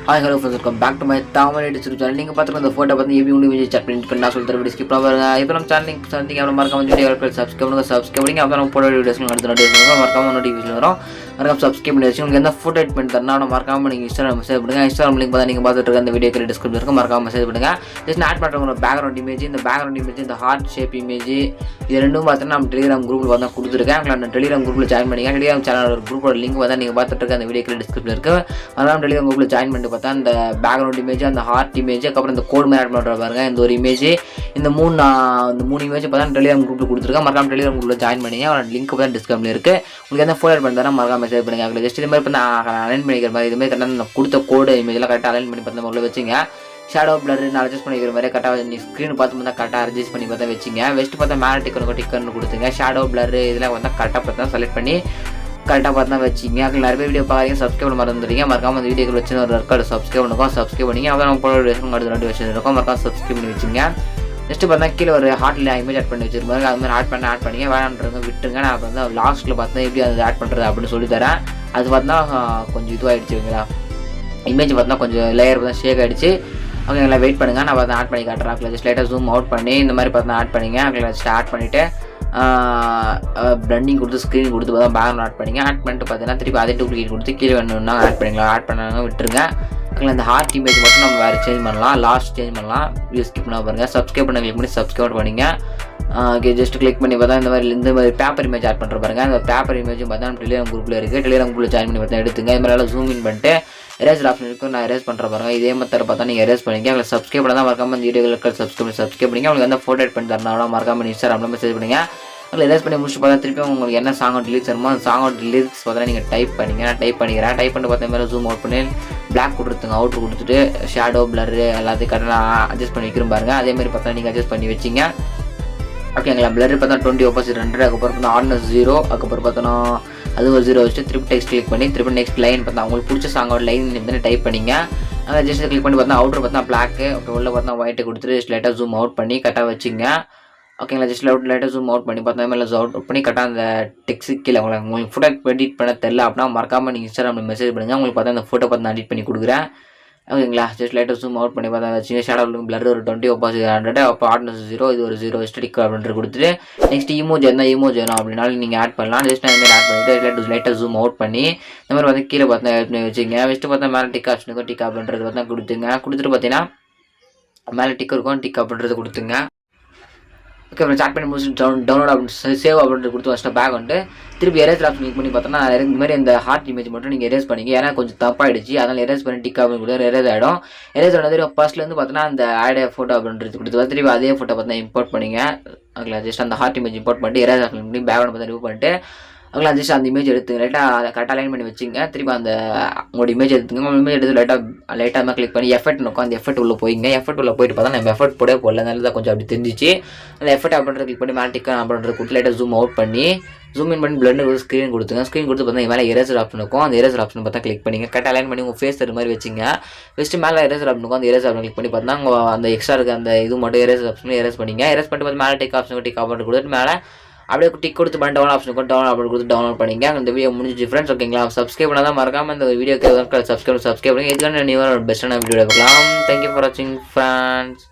Hi, hello friends, welcome back to my Tamil YouTube channel. நீங்கள் பார்த்துட்டு இந்த photo பார்த்து எப்படி உங்களுக்கு செக் பண்ணிட்டு நான் சொல்லிட்டு வீடியோ ஸ்கிப் பண்ணுங்க. இப்போ நம்ம சேனல் சந்திங்க அப்புறம் மறக்காம வீடியோ சப்ஸ்கிரைப் பண்ணுங்க அப்புறம் நம்ம போட வீடியோஸ் அடுத்த நோட்டிஃபிகேஷன் மறக்காம நோட்டிஃபிகேஷன் வரும். மறக்காம சப்ஸ்கிரைப் பண்ணி வச்சு உங்களுக்கு எந்த ஃபோட்டோ எடிட் பண்ணி தரணும் மறக்காம நீங்கள் இன்ஸ்டாகிராம் மெசேஜ் பண்ணுங்க. இன்ஸ்டாகிராம் லிங்க் பார்த்தா நீங்கள் பார்த்துட்டு இருக்க அந்த வீடியோ கீழே டிஸ்கிரிப்ஷன் இருக்கும். மறக்காம மெசேஜ் பண்ணுங்க. ஜஸ்ட் ஆட் பண்ணுறவங்க பேக்ரவுண்ட் இமேஜ், இந்த பேக்ரவுண்ட் இமேஜ், இந்த ஹார்ட் ஷேப் இமேஜ், இது ரெண்டும் பார்த்தீங்கன்னா நம்ம டெலிகிராம் குரூப்பில் பார்த்தா கொடுத்துருக்கேன். உங்களை டெலிகிராம் குரூப்பில் ஜாயின் பண்ணிங்க. டெலிகிராம் சேனல் ஒரு குரூப்போட லிங்க் பார்த்தா நீங்கள் பார்த்துட்டு இருக்க அந்த வீடியோ கீழே டிஸ்கிரிப்ஷன் இருக்குது. அதனால் டெலிகிராம் குரூப்பில் ஜாயின் பண்ணிட்டு பார்த்தா அந்த பேக்ரவுண்ட் இமேஜ், அந்த ஹார்ட் இமேஜ், அப்புறம் இந்த கோட் மாதிரி ஆட் பண்ணுற பாருங்க, இந்த ஒரு இமேஜ், இந்த மூணு இமேஜ் பார்த்தா டெலிகிராம் குரூப்பில் கொடுத்துருக்கேன். மறக்காம டெலிகிராம் குரூப்பில் ஜாயின் பண்ணிங்க. அவரோட லிங்க் பார்த்தா டிஸ்கிரிப்ஷனில் இருக்குது. உங்களுக்கு எந்த ஃபோட்டோ ஆட் பண்ணி தரேன் மறக்காம மெசேஜ் பண்ணுங்க. அதில் ஜஸ்ட் இது மாதிரி இப்போ நான் அலைன் பண்ணிக்கிற மாதிரி இதுமாதிரி கரெக்டாக நான் கொடுத்த கோடு இமேஜெலாம் கரெக்டாக அலைன் பண்ணி பார்த்து உள்ள வச்சுங்க. ஷேடோ பிளர் நான் அட்ஜஸ்ட் பண்ணிக்கிற மாதிரி கரெக்டாக நீ ஸ்க்ரீன் பார்த்து பார்த்தா கரெக்டாக அட்ஜஸ்ட் பண்ணி பார்த்தா வச்சுங்க. வெஸ்ட் பார்த்தா மேலே டிக்கர்னு கொடுத்துங்க. ஷேடோ பிளர் இதெல்லாம் வந்து கரெக்டாக பார்த்தா செலக்ட் பண்ணி கரெக்டாக பார்த்தா வச்சிங்க. அதுக்கு நிறைய வீடியோ பார்க்குறீங்க, சப்ஸ்கிரைப் பண்ண மறந்துடுறீங்க. மறக்காம அந்த வீடியோக்கு வச்சு ஒரு ரெக்கார்டு சப்ஸ்கிரைப் பண்ணிங்க. அப்புறம் நம்ம போட அடுத்த ரெண்டு விஷயம் இருக்கும். மறக்காம சப்ஸ்கிரைப் பண்ணி வச்சுங்க. நெக்ஸ்ட்டு பார்த்தா கீழே ஒரு ஹார்ட்டில் இமேஜ் ஆட் பண்ணி வச்சிருப்பாங்க. அது மாதிரி ஆட் பண்ணிங்க. வேணான்றவங்க விட்டுருங்க. நான் வந்து லாஸ்ட்டில் பார்த்தா எப்படி அதை ஆட் பண்ணுறது அப்படின்னு சொல்லி தரேன். அது பார்த்தா கொஞ்சம் இதுவாகிடுச்சுங்களா, இமேஜ் பார்த்தா கொஞ்சம் லேயர் பார்த்தா ஷேக் ஆகிடுச்சு. ஓகேங்களா, வெயிட் பண்ணுங்கள். நான் பார்த்தா ஆட் பண்ணி காட்டுறேன். ஜஸ்ட் லைட்டாக ஜூம் அவுட் பண்ணி இந்த மாதிரி பார்த்தா ஆட் பண்ணிங்க. ஓகேங்களா, ஜஸ்ட் ஆட் பண்ணிவிட்டு பிளண்டிங் கொடுத்து ஸ்க்ரீன் கொடுத்து பார்த்தா பேக்ரவுண்ட் ஆட் பண்ணிங்க. ஆட் பண்ணிட்டு பார்த்தீங்கன்னா திருப்பி அதே டூப்ளிகேட் கொடுத்து கீழே வேணும்னா ஆட் பண்ணிக்கலாம். ஆட் பண்ணாங்க விட்டுருங்க. ஓகேங்களா, இந்த ஹார்ட் இமேஜ் மட்டும் நம்ம வேறு சேஞ்ச் பண்ணலாம், லாஸ்ட் சேஞ்ச் பண்ணலாம். வீடியோ ஸ்கிப் பண்ண பாருங்கள். சப்ஸ்கிரைப் பண்ண கிளிக் பண்ணி சப்ஸ்கிரைப் பண்ணிங்க. ஓகே, ஜஸ்ட் கிளிக் பண்ணி பார்த்தா இந்த மாதிரி பேப்பர் இமேஜ் ஆட் பண்ணுற பாருங்க. அந்த பேப்பர் இமேஜும் பார்த்தா நம்ம டெலிகிராம் குரூப்பில் இருக்குது. டெலிகிராம் குரூப்பில் ஜாயின் பண்ணி பார்த்தா எடுத்துங்க. இது மாதிரி ஜூம் இன் பண்ணிட்டு எரேஸ் ஆப்ஷன் இருக்கும். நான் எரேஸ் பண்ணுற பாருங்க. இதே மாதிரி பார்த்தா நீங்கள் எரேஸ் பண்ணிங்க. அதில் சப்ஸ்கிரைப் பண்ணால் தான் மறக்காம இந்த வீடியோக்கள் சப்ஸ்கிரைப் பண்ணிங்க. உங்களுக்கு எந்த ஃபோட்டோ எட் பண்ணி தரணும் மறக்காம இன்ஸ்டாகிராமில் மெசேஜ் பண்ணுங்க. அதில் எரேஸ் பண்ணி முடிச்சு பார்த்தா திருப்பி உங்களுக்கு என்ன சாங்கோட லிரிக்ஸ் வருமோ அந்த சாங்கோட லிரிக்ஸ் பார்த்தா நீங்கள் டைப் பண்ணிங்க. நான் டைப் பண்ணிக்கிறேன். டைப் பண்ணி பார்த்தா மேலே ஜூம் அவுட் பண்ணி பிளாக் கொடுத்துங்க. அவுட்ரு கொடுத்துட்டு ஷேடோ பிளர் எல்லாத்தையும் கரெக்டாக அட்ஜஸ்ட் பண்ணி வைக்கிறோம் பாருங்கள். அதேமாதிரி பார்த்தா நீங்கள் அட்ஜஸ்ட் பண்ணி வச்சிங்க. ஓகேங்களா, பிளர் பார்த்தா 20 opposite 100, அதுக்கப்புறம் பார்த்தா ஆர்டினஸ் 0, அதுக்கப்புறம் பார்த்தோன்னா அது ஒரு 0 வச்சுட்டு திருப்பி டெக்ஸ்ட் கிளிக் பண்ணி திருப்பி நெக்ஸ்ட் லைன் பார்த்தா உங்களுக்கு பிடிச்ச சாங்கோட லைன் வந்து டைப் பண்ணிங்க. அதை ஜஸ்ட் கிளிக் பண்ணி பார்த்தா அவுட்ரு பார்த்தா பிளாக்கு, ஓகே, உள்ள பார்த்தா ஒயிட்டு கொடுத்துட்டு ஜஸ்ட் லைட்டாக ஜூம் அவுட் பண்ணி கரெக்டாக வச்சுங்க. ஓகேங்களா, ஜஸ்ட் லைட்டாக ஜூம் அவுட் பண்ணி பார்த்தா மேலே அவுட் பண்ணி கரெக்டாக அந்த டெக்ஸ்ட் கீழே உங்களுக்கு ஃபோட்டோ எடிட் பண்ண தெரில அப்படின்னா மறக்காமல் நீங்கள் இன்ஸ்டாகிராமில் மெசேஜ் பண்ணுங்கள். உங்களுக்கு பார்த்தா அந்த ஃபோட்டோ பார்த்து நான் எடிட் பண்ணி கொடுக்குறேன். ஓகேங்களா, ஜஸ்ட் லைட்டாக ஜூம் அவுட் பண்ணி பார்த்தா வச்சுங்க. ஷேடோ பிளர் ஒரு 20 opposite 100, அப்போ ஆர்டினஸ் 0, இது ஒரு 0 ஸ்டிக் அப்படின்ட்டு கொடுத்துட்டு நெக்ஸ்ட் இமோஜ் என்ன இமோஜ் வேணும் அப்படின்னாலும் நீங்கள் ஆட் பண்ணலாம். ஜஸ்ட் அந்த மாதிரி ஆட் பண்ணிவிட்டு லைட்டாக ஜூம் அவுட் பண்ணி இந்த மாதிரி வந்து கீழே பார்த்தா ஆட் பண்ணி வச்சுங்க. ஃபஸ்ட்டு பார்த்தா மேலே டிக் ஆப்ஷனுக்கும் டிக் அப்படின்றது பார்த்தா கொடுத்துட்டு பார்த்தீங்கன்னா மேலே டிக் இருக்கும், டிக் அப்படின்றது கொடுத்துங்க. ஓகே, அப்புறம் ஸ்டார்ட் பண்ணி முடிச்சு டவுன்லோட் அப்படின்னு சேவ் அப்படின்ட்டு கொடுத்து ஃபஸ்ட்டு பேக் வந்துட்டு திருப்பி எரேஸ் ஆப்ஷன் கிளிக் பண்ணி பார்த்தோன்னா இந்த மாதிரி இந்த ஹார்ட் இமேஜ் மட்டும் நீங்கள் எரேஸ் பண்ணிங்க. ஏன்னா கொஞ்சம் தப்பாயிடுச்சு, அதனால் எரேஸ் பண்ணி டிக் அப்படின்னு கொடுத்து எரேஸ் ஆகிடும். எரேஸ் ஆனது ஃபர்ஸ்ட்லேருந்து பார்த்தோன்னா அந்த ஆட் ஃபோட்டோ அப்படின்றது கொடுத்து திருப்பி அதே ஃபோட்டோ பார்த்தா இம்போர்ட் பண்ணிங்க. ஓகேங்களா, ஜஸ்ட் அந்த ஹார்ட் இமேஜ் இம்போர்ட் பண்ணிட்டு எரேஸ் ஆப்ஷன் பண்ணி பேக்ரவுண்ட் பார்த்தா ரிமூவ் பண்ணிட்டு அவங்களா ஜஸ்ட் அந்த இமேஜ் எடுத்துங்க. லைட்டாக அதை கரெக்டாக லைன் பண்ணி வச்சுங்க. திருப்பி அந்த உங்களோட இமேஜ் எடுத்துங்க. உங்கள் இமேஜ் எடுத்து லைட்டாக கிளிக் பண்ணி எஃபெக்ட் நோக்கம் அந்த எஃபெக்ட் உள்ள போயிங்க. எஃபெக்ட் உள்ள போயிட்டு பார்த்தா நம்ம எஃபெக்ட் போடல, நல்லா கொஞ்சம் அப்படி தெரிஞ்சிச்சு. அந்த எஃபெக்ட் அப்படின்றது கிளிக் பண்ணி மேட்டிக் அப்படின்றது கொடுத்து லைட்டாக ஜூம் அவுட் பண்ணி ஜூம் இன் பண்ணி பிளண்ட் ஒரு ஸ்க்ரீன் கொடுத்துங்க. ஸ்க்ரீன் கொடுத்து பார்த்தா மேலே எரேசர் ஆப்ஷன் இருக்கும். அந்த எரேசர் ஆப்ஷன் பார்த்தா கிளிக் பண்ணிங்க. கரெக்டாக லைன் பண்ணி உங்கள் ஃபேஸ் தர மாதிரி வச்சுங்க. ஃபஸ்ட்டு மேலே எரேசர் ஆப்ஷன் இருக்கும். அந்த எரேசர் ஆப்ஷன் கிளிக் பண்ணி பார்த்தா உங்கள் அந்த எக்ஸ்ட்ரா இருக்க அந்த இது மட்டும் எரேசர் ஆப்ஷன் எரேஸ் பண்ணிங்க. எரேஸ் பண்ணிட்டு பார்த்து மேலே டிக் ஆப்ஷன் டிக் ஆப்ஷன் கொடுத்துட்டு மேலே அப்படியே டிக் கொடுத்து பண்ணி டவுன்லோட் ஆப்ஷன் டவுன்லோட் அப்படி கொடுத்து டவுன்லோட் பண்ணிங்க. அந்த வீடியோ முடிஞ்சு ஃப்ரெண்ட்ஸ். ஓகேங்களா, சப்ஸ்கிரைப் பண்ணால் தான் மறக்காமல் இந்த வீடியோக்கு சப்ஸ்கிரைப் பண்ணுங்க. இதுக்கான நியூ பெஸ்ட்டான வீடியோ பார்க்கலாம். தேங்க்யூ ஃபார் வாட்சிங் ஃப்ரெண்ட்ஸ்.